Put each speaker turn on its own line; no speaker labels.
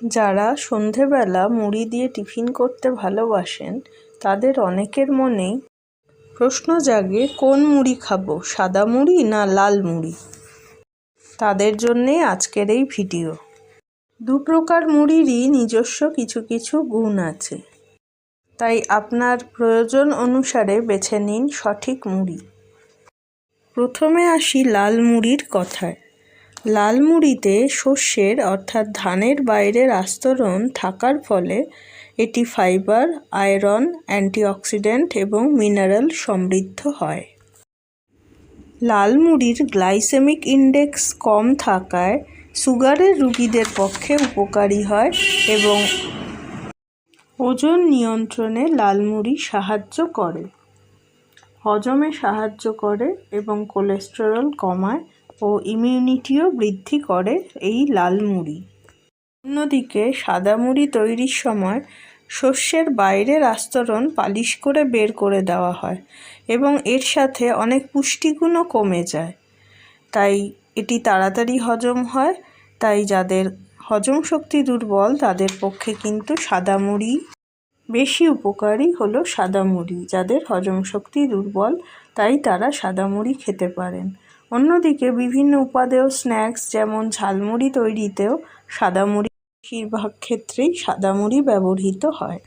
যারা সন্ধেবেলা মুড়ি দিয়ে টিফিন করতে ভালোবাসেন তাদের অনেকের মনেই প্রশ্ন জাগে, কোন মুড়ি খাবো, সাদা মুড়ি না লাল মুড়ি? তাদের জন্যে আজকের এই ভিডিও। দু প্রকার মুড়িরই নিজস্ব কিছু কিছু গুণ আছে, তাই আপনার প্রয়োজন অনুসারে বেছে নিন সঠিক মুড়ি। প্রথমে আসি লাল মুড়ির কথায়। লাল মুড়িতে শস্যের অর্থাৎ ধানের বাইরের আস্তরণ থাকার ফলে এটি ফাইবার, আয়রন, অ্যান্টিঅক্সিডেন্ট এবং মিনারেল সমৃদ্ধ হয়। লাল মুড়ির গ্লাইসেমিক ইন্ডেক্স কম থাকায় সুগারের রোগীদের পক্ষে উপকারী হয় এবং ওজন নিয়ন্ত্রণে লাল মুড়ি সাহায্য করে, হজমে সাহায্য করে এবং কোলেস্টেরল কমায় ও ইমিউনিটিও বৃদ্ধি করে এই লাল মুড়ি। অন্যদিকে সাদা মুড়ি তৈরির সময় শস্যের বাইরের আস্তরণ পালিশ করে বের করে দেওয়া হয় এবং এর সাথে অনেক পুষ্টিগুণও কমে যায়, তাই এটি তাড়াতাড়ি হজম হয়। তাই যাদের হজম শক্তি দুর্বল তাদের পক্ষে কিন্তু সাদা মুড়ি বেশি উপকারী হলো সাদা মুড়ি। যাদের হজম শক্তি দুর্বল তাই তারা সাদা মুড়ি খেতে পারেন। অন্যদিকে বিভিন্ন উপাদেয় স্ন্যাক্স যেমন ঝালমুড়ি তৈরিতেও সাদা মুড়ি বেশিরভাগ ক্ষেত্রেই সাদা মুড়ি ব্যবহৃত হয়।